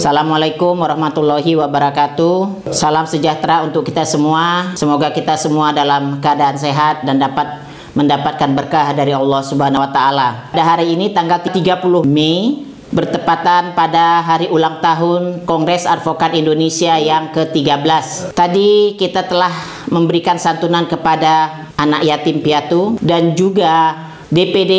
Assalamualaikum warahmatullahi wabarakatuh. Salam sejahtera untuk kita semua. Semoga kita semua dalam keadaan sehat dan dapat mendapatkan berkah dari Allah Subhanahu wa taala. Pada hari ini tanggal 30 Mei bertepatan pada hari ulang tahun Kongres Advokat Indonesia yang ke-13. Tadi kita telah memberikan santunan kepada anak yatim piatu dan juga DPD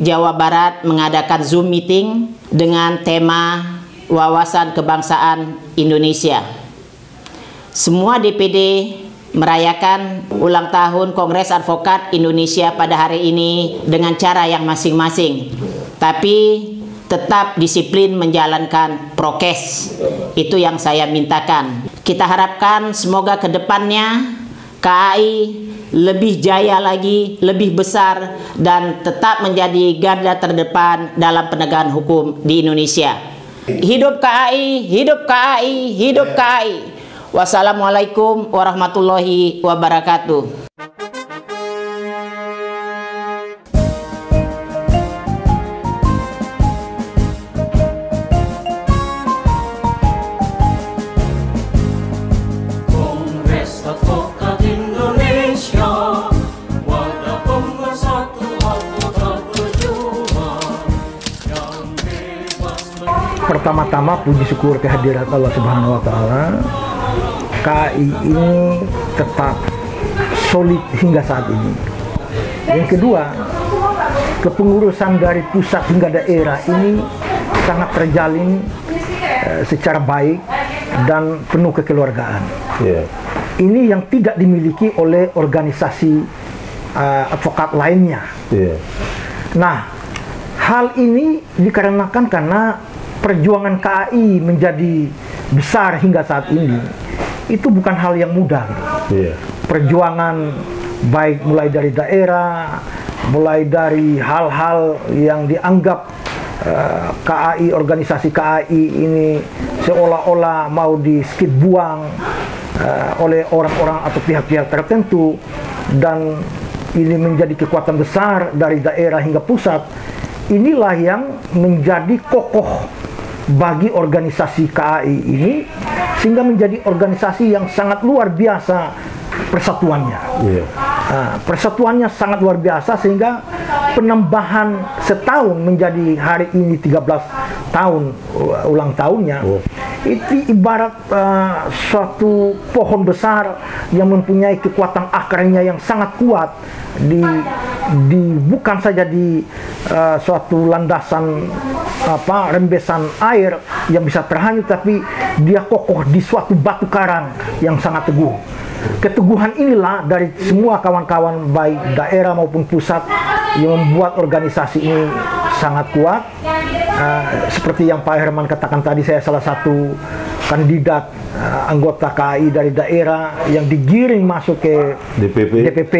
Jawa Barat mengadakan Zoom meeting dengan tema Wawasan Kebangsaan Indonesia. Semua DPD merayakan ulang tahun Kongres Advokat Indonesia pada hari ini dengan cara yang masing-masing, tapi tetap disiplin menjalankan prokes. Itu yang saya mintakan. Kita harapkan semoga ke depannya KAI lebih jaya lagi, lebih besar, dan tetap menjadi garda terdepan dalam penegakan hukum di Indonesia. Hidup KAI, hidup KAI, hidup KAI. Wassalamualaikum warahmatullahi wabarakatuh. Kongres Advokat Indonesia, wadah pemersatu advokat berjuang yang bebas. Pertama-tama puji syukur kehadirat Allah Subhanahu wa taala. KAI ini tetap solid hingga saat ini. Yang kedua, kepengurusan dari pusat hingga daerah ini sangat terjalin secara baik dan penuh kekeluargaan. Ini yang tidak dimiliki oleh organisasi advokat lainnya. Nah, hal ini dikarenakan karena perjuangan KAI menjadi besar hingga saat ini itu bukan hal yang mudah gitu. Perjuangan baik mulai dari daerah, mulai dari hal-hal yang dianggap KAI, organisasi KAI ini seolah-olah mau di-skip buang oleh orang-orang atau pihak-pihak tertentu, dan ini menjadi kekuatan besar dari daerah hingga pusat. Inilah yang menjadi kokoh bagi organisasi KAI ini, sehingga menjadi organisasi yang sangat luar biasa persatuannya. Persatuannya sangat luar biasa, sehingga penambahan setahun menjadi hari ini 13 tahun ulang tahunnya. Itu ibarat suatu pohon besar yang mempunyai kekuatan akarnya yang sangat kuat, bukan saja di suatu landasan rembesan air yang bisa terhanyut, tapi dia kokoh di suatu batu karang yang sangat teguh. Keteguhan inilah dari semua kawan-kawan baik daerah maupun pusat yang membuat organisasi ini sangat kuat. Seperti yang Pak Herman katakan tadi, saya salah satu kandidat anggota KAI dari daerah yang digiring masuk ke DPP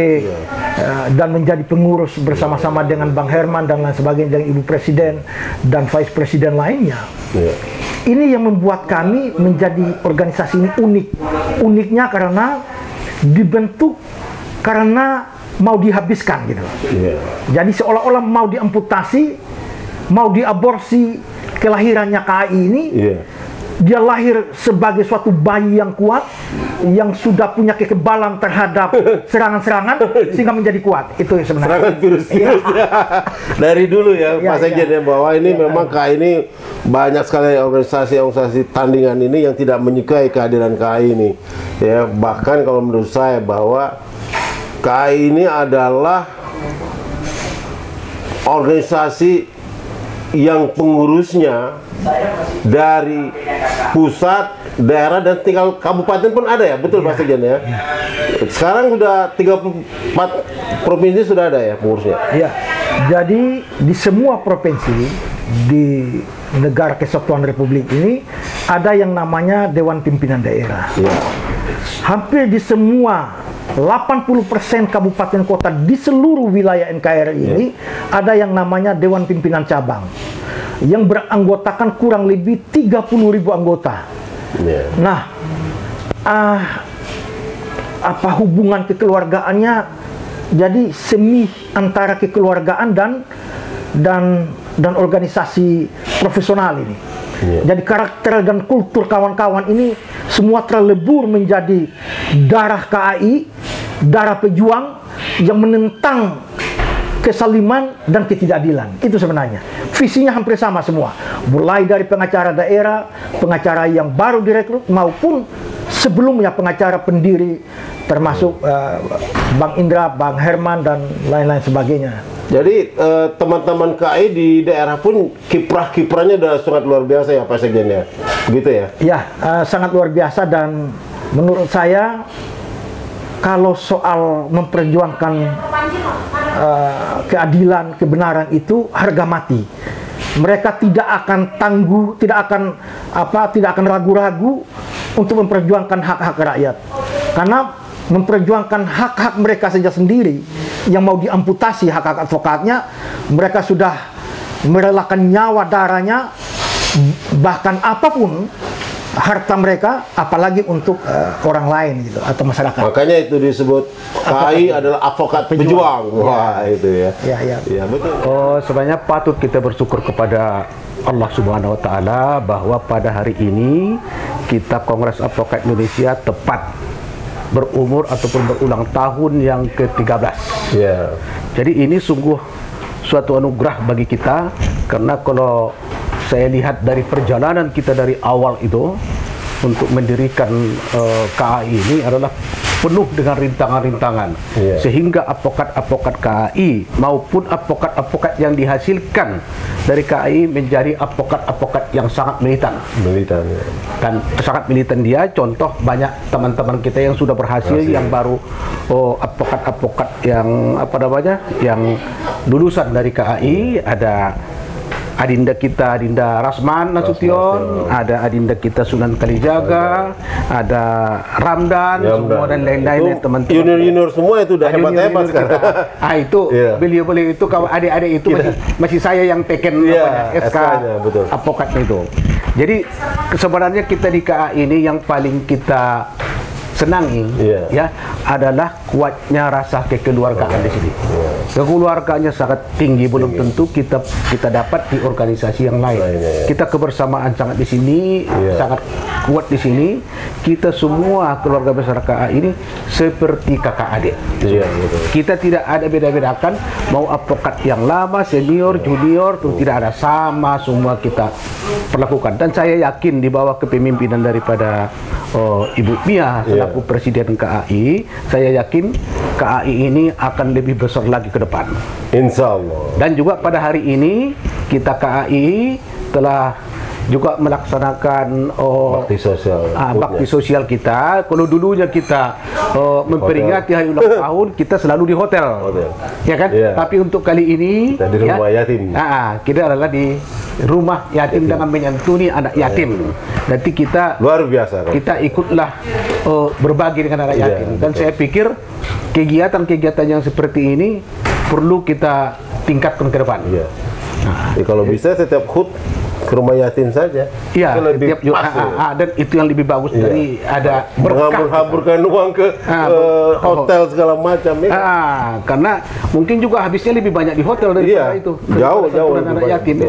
dan menjadi pengurus bersama-sama dengan Bang Herman dan lain sebagainya, dengan Ibu Presiden dan Vice Presiden lainnya. Ini yang membuat kami menjadi organisasi ini unik. Uniknya karena dibentuk karena mau dihabiskan gitu. Jadi seolah-olah mau diamputasi, mau diaborsi kelahirannya KAI ini. Dia lahir sebagai suatu bayi yang kuat, yang sudah punya kekebalan terhadap serangan-serangan, sehingga menjadi kuat. Itu sebenarnya. Serangan virus. Dari dulu ya, Pak Sekjen, ya, bahwa ini memang KAI ini banyak sekali organisasi tandingan ini yang tidak menyukai kehadiran KAI ini. Ya, bahkan kalau menurut saya bahwa KAI ini adalah organisasi yang pengurusnya dari pusat, daerah, dan tinggal kabupaten pun ada ya, betul Pak Sekjen ya? Sekarang sudah 34 provinsi sudah ada ya pengurusnya? Iya, jadi di semua provinsi di negara kesatuan Republik ini ada yang namanya Dewan Pimpinan Daerah. Hampir di semua 80% kabupaten kota di seluruh wilayah NKRI ini ada yang namanya Dewan Pimpinan Cabang yang beranggotakan kurang lebih 30.000 anggota. Nah, apa hubungan kekeluargaannya? Jadi semi antara kekeluargaan dan organisasi profesional ini. Jadi karakter dan kultur kawan-kawan ini semua terlebur menjadi darah KAI, darah pejuang yang menentang kesaliman dan ketidakadilan. Itu sebenarnya visinya hampir sama semua, mulai dari pengacara daerah, pengacara yang baru direkrut, maupun sebelumnya pengacara pendiri termasuk Bang Indra, Bang Herman, dan lain-lain sebagainya. Jadi teman-teman KAI di daerah pun kiprah-kiprahnya sudah sangat luar biasa ya Pak Sekjen ya, begitu ya? Ya, sangat luar biasa, dan menurut saya kalau soal memperjuangkan keadilan, kebenaran itu harga mati. Mereka tidak akan tangguh, tidak akan ragu-ragu untuk memperjuangkan hak-hak rakyat. Karena memperjuangkan hak-hak mereka saja sendiri yang mau diamputasi hak-hak advokatnya, mereka sudah merelakan nyawa, darahnya, bahkan apapun harta mereka, apalagi untuk orang lain gitu atau masyarakat. Makanya itu disebut KAI adalah advokat pejuang. Wah, itu ya. Ya, betul. Oh, sebenarnya patut kita bersyukur kepada Allah Subhanahu wa taala bahwa pada hari ini kita Kongres Advokat Indonesia tepat berumur ataupun berulang tahun yang ke-13. Ya. Jadi ini sungguh suatu anugerah bagi kita, karena kalau saya lihat dari perjalanan kita dari awal itu untuk mendirikan KAI ini adalah penuh dengan rintangan-rintangan, sehingga advokat-advokat KAI maupun advokat-advokat yang dihasilkan dari KAI menjadi advokat-advokat yang sangat militan. Ya. Dan sangat militan dia, contoh banyak teman-teman kita yang sudah berhasil, yang baru advokat-advokat yang yang lulusan dari KAI. Ada adinda kita, Adinda Rasman Nasution, ada adinda kita Sunan Kalijaga, ada Ramdan, semua dan lain-lain teman-teman. Junior-junior semua itu udah hebat-hebat sekarang. Itu beliau-beliau itu, kalau adik-adik itu masih saya yang teken SK advokatnya itu. Jadi sebenarnya kita di KAI ini yang paling kita senangi ya adalah kuatnya rasa kekeluargaan di sini. Kekeluargaannya sangat tinggi, belum tentu kita dapat di organisasi yang lain. Kita kebersamaan sangat di sini, sangat kuat di sini. Kita semua keluarga besar KAI ini seperti kakak adik. Kita tidak ada beda-bedakan mau advokat yang lama, senior, junior, itu tidak ada, sama semua kita perlakukan. Dan saya yakin di bawah kepemimpinan daripada Ibu Mia selaku Presiden KAI, saya yakin KAI ini akan lebih besar lagi ke depan. Insya Allah. Dan juga pada hari ini kita KAI telah juga melaksanakan bakti sosial kita. Kalau dulunya kita memperingati hari ulang tahun, kita selalu di hotel. Ya kan? Tapi untuk kali ini kita di rumah yatim. Kita adalah di rumah yatim dengan menyantuni anak yatim. Nanti kita luar biasa. Kita ikutlah berbagi dengan anak yatim. Dan saya pikir kegiatan-kegiatan yang seperti ini perlu kita tingkatkan ke depan. Kalau bisa setiap HUT ke rumah yatim saja. Lebih pas, dan itu yang lebih bagus dari ada menghambur-hamburkan uang ke hotel segala macam. Karena mungkin juga habisnya lebih banyak di hotel daripada itu. Jauh anak yatim.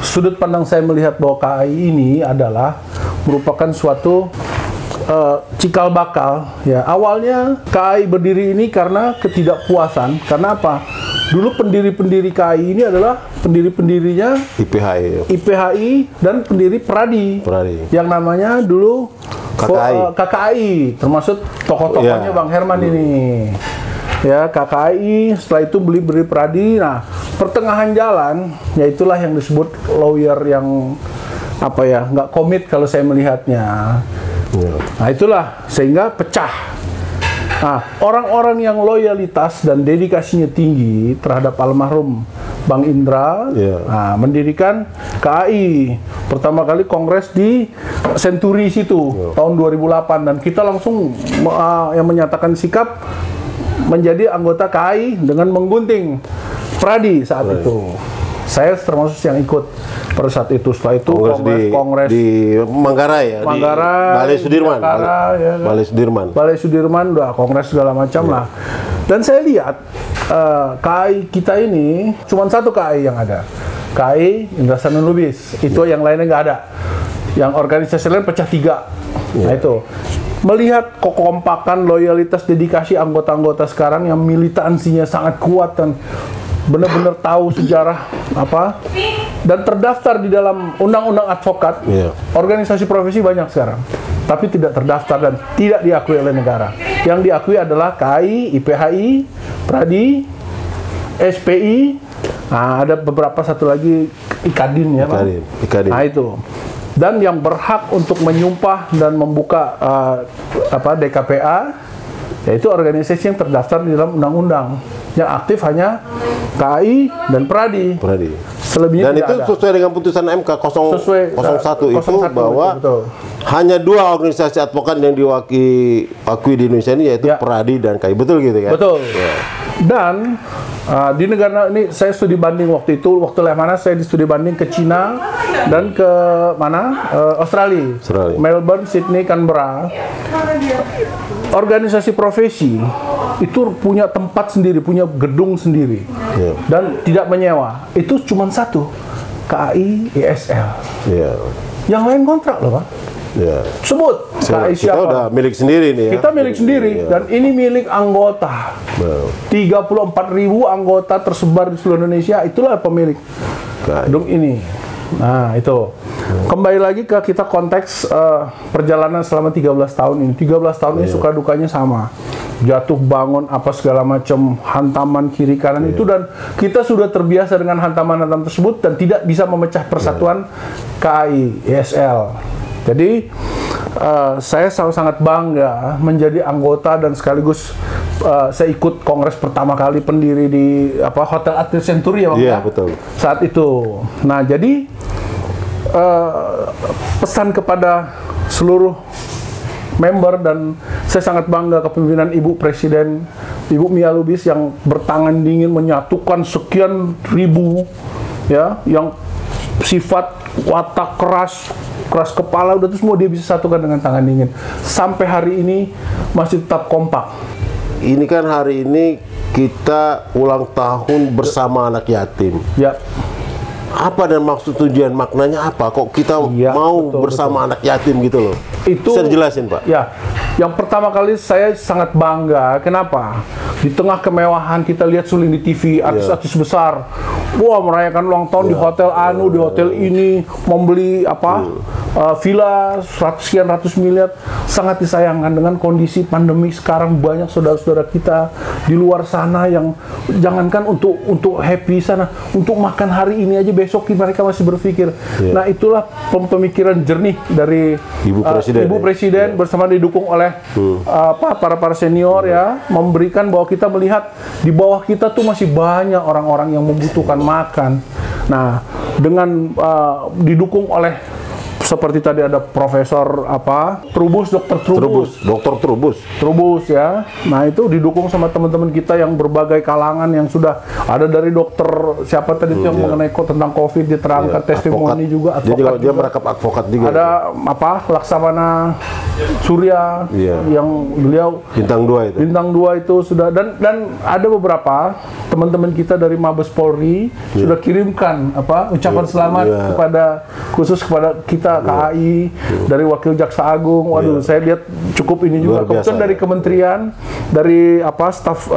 Sudut pandang saya melihat bahwa KAI ini adalah merupakan suatu cikal bakal. Awalnya KAI berdiri ini karena ketidakpuasan. Karena apa? Dulu pendiri-pendiri KAI ini adalah pendiri-pendirinya IPHI dan pendiri Pradi. Yang namanya dulu KKI, termasuk tokoh-tokohnya Bang Herman ini. KKI, setelah itu beri Pradi. Nah, pertengahan jalan, yaitulah yang disebut lawyer yang nggak komit kalau saya melihatnya. Nah, itulah sehingga pecah. Nah, orang-orang yang loyalitas dan dedikasinya tinggi terhadap almarhum Bang Indra mendirikan KAI. Pertama kali kongres di Senturi situ tahun 2008, dan kita langsung yang menyatakan sikap menjadi anggota KAI dengan menggunting Pradi saat itu. Saya termasuk yang ikut pada saat itu. Setelah itu kongres di Manggarai, di Balai Sudirman, udah kongres segala macam lah. Dan saya lihat KAI kita ini cuma satu KAI yang ada. KAI, Indra Sanun Lubis. Itu yang lainnya nggak ada. Yang organisasi lain pecah 3. Nah itu. Melihat kekompakan, loyalitas, dedikasi anggota-anggota sekarang yang militansinya sangat kuat dan benar-benar tahu sejarah apa dan terdaftar di dalam undang-undang advokat. Organisasi profesi banyak sekarang, tapi tidak terdaftar dan tidak diakui oleh negara. Yang diakui adalah KAI, IPHI, PRADI, SPI, nah, ada beberapa satu lagi IKADIN ya, Pak. IKADIN. Nah itu. Dan yang berhak untuk menyumpah dan membuka DKPA, yaitu organisasi yang terdaftar di dalam undang-undang. Yang aktif hanya KAI dan PRADI. Selebihnya dan itu ada. Sesuai dengan putusan MK 01 itu bahwa betul. Hanya 2 organisasi advokat yang diakui di Indonesia ini, yaitu PRADI dan KAI. Betul gitu kan? Betul. Dan di negara ini saya studi banding waktu itu, waktu mana saya di studi banding ke Cina dan ke Australia. Melbourne, Sydney, Canberra. Organisasi profesi itu punya tempat sendiri, punya gedung sendiri, dan tidak menyewa. Itu cuma satu, KAI ISL. Yang lain kontrak loh, Pak. Sebut KAI siapa? Kita udah milik sendiri nih ya. Kita milik sendiri dan ini milik anggota. 34.000 anggota tersebar di seluruh Indonesia, itulah pemilik gedung ini. Nah itu. Kembali lagi ke kita konteks perjalanan selama 13 tahun ini. 13 tahun ini suka dukanya sama. Jatuh bangun apa segala macam, hantaman kiri kanan itu, dan kita sudah terbiasa dengan hantaman-hantaman tersebut dan tidak bisa memecah persatuan KAI ISL. Jadi saya sangat bangga menjadi anggota dan sekaligus saya ikut kongres pertama kali pendiri di Hotel Atelier Century ya, Bang. Iya, betul. Saat itu. Nah, jadi pesan kepada seluruh member, dan saya sangat bangga kepemimpinan Ibu Presiden Ibu Mia Lubis yang bertangan dingin menyatukan sekian ribu ya, yang sifat watak keras kepala, udah itu semua dia bisa satukan dengan tangan dingin. Sampai hari ini masih tetap kompak. Ini kan hari ini kita ulang tahun bersama anak yatim. Ya. Apa dan maksud tujuan maknanya apa? Kok kita mau bersama anak yatim gitu loh? Itu bisa dijelasin, Pak? Ya. Yang pertama kali saya sangat bangga. Kenapa? Di tengah kemewahan kita lihat suling di TV, artis-artis besar, wah merayakan ulang tahun di hotel di hotel ini, membeli villa 100 sekian ratus miliar. Sangat disayangkan dengan kondisi pandemi sekarang, banyak saudara-saudara kita di luar sana yang jangankan untuk happy sana, untuk makan hari ini aja besok mereka masih berpikir. Nah itulah pemikiran jernih dari Ibu Presiden bersama didukung oleh para senior ya, memberikan bahwa kita melihat di bawah kita tuh masih banyak orang-orang yang membutuhkan makan. Nah, dengan didukung oleh seperti tadi ada Profesor Trubus, Dr. Trubus ya. Nah, itu didukung sama teman-teman kita yang berbagai kalangan, yang sudah ada dari dokter siapa tadi yang mengenai tentang COVID diterangkan, testimoni juga, advokat dia merekap advokat juga. Ada Laksamana Surya yang beliau bintang 2 itu sudah, dan ada beberapa teman-teman kita dari Mabes Polri sudah kirimkan ucapan selamat kepada khusus kepada kita KAI, dari Wakil Jaksa Agung. Waduh, saya lihat cukup ini juga. Kemudian dari kementerian, dari staf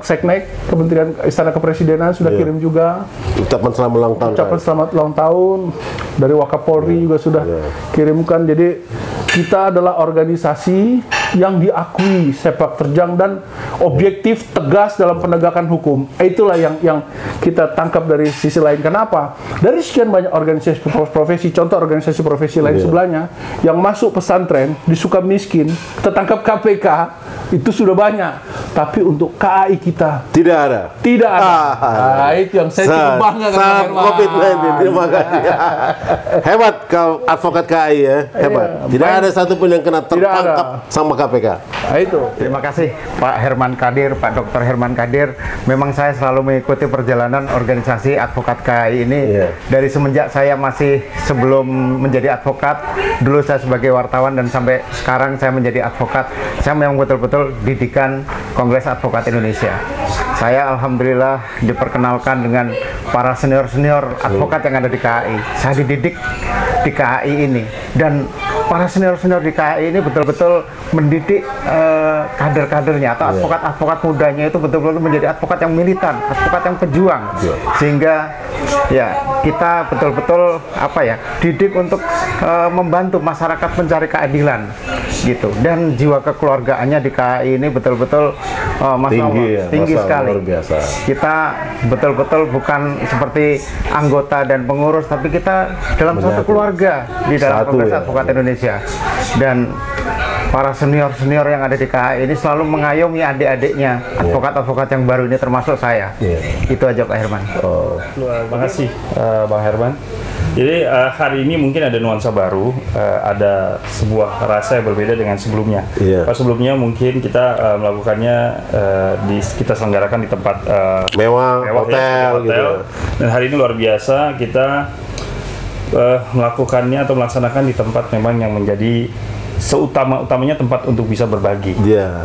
Seknek, Kementerian Istana Kepresidenan sudah kirim juga ucapan selamat ulang tahun. Dari Wakapolri juga sudah kirimkan. Jadi kita adalah organisasi yang diakui sepak terjang dan objektif, tegas dalam penegakan hukum. Itulah yang kita tangkap dari sisi lain. Kenapa? Dari sekian banyak organisasi profesi, contoh organisasi profesi lain sebelahnya yang masuk pesantren di Sukamiskin, tertangkap KPK, itu sudah banyak. Tapi untuk KAI kita tidak ada. Nah, itu yang saya cukup bangga dengan COVID-19. Terima kasih. Hebat kau advokat KAI ya. Hebat. Tidak ada satupun yang kena tertangkap sama KPK. Nah, itu. Terima kasih Pak Herman Kadir, Pak Dr. Herman Kadir. Memang saya selalu mengikuti perjalanan organisasi advokat KAI ini dari semenjak saya masih sebelum menjadi advokat. Dulu saya sebagai wartawan dan sampai sekarang saya menjadi advokat. Saya memang betul-betul didikan Kongres Advokat Indonesia. Saya alhamdulillah diperkenalkan dengan para senior-senior advokat yang ada di KAI. Saya dididik di KAI ini, dan para senior-senior di KAI ini betul-betul mendidik kader-kadernya atau advokat-advokat mudanya itu betul-betul menjadi advokat yang militan, advokat yang pejuang, sehingga ya kita betul-betul didik untuk membantu masyarakat mencari keadilan gitu. Dan jiwa kekeluargaannya di KAI ini betul-betul tinggi sekali. Luar biasa. Kita betul-betul bukan seperti anggota dan pengurus, tapi kita dalam satu keluarga di dalam Kongres Advokat Indonesia. Dan para senior-senior yang ada di KAI ini selalu mengayomi adik-adiknya, advokat-advokat yang baru ini, termasuk saya. Itu aja Pak Herman. Terima kasih Bang Herman. Jadi hari ini mungkin ada nuansa baru, ada sebuah rasa yang berbeda dengan sebelumnya. Pas sebelumnya mungkin kita melakukannya kita selenggarakan di tempat mewah, hotel, gitu. Dan hari ini luar biasa, kita melakukannya atau melaksanakan di tempat memang yang menjadi seutama-utamanya tempat untuk bisa berbagi,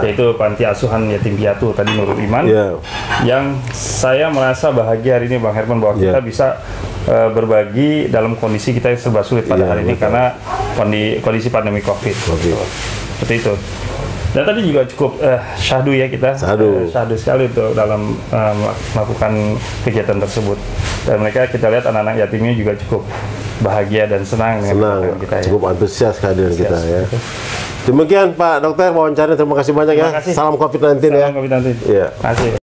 yaitu Panti Asuhan Yatim Piatu tadi Nurul Iman, yang saya merasa bahagia hari ini Bang Herman bahwa kita bisa berbagi dalam kondisi kita yang serba sulit pada hari ini karena kondisi pandemi COVID. Seperti itu. Dan tadi juga cukup syahdu ya kita, syahdu sekali untuk dalam melakukan kegiatan tersebut. Dan mereka kita lihat anak-anak yatimnya juga cukup bahagia dan senang dengan kita, cukup antusias kehadiran kita ya. Demikian Pak Dokter wawancaranya, terima kasih banyak ya. Salam COVID-19 ya. Salam COVID-19. Terima kasih.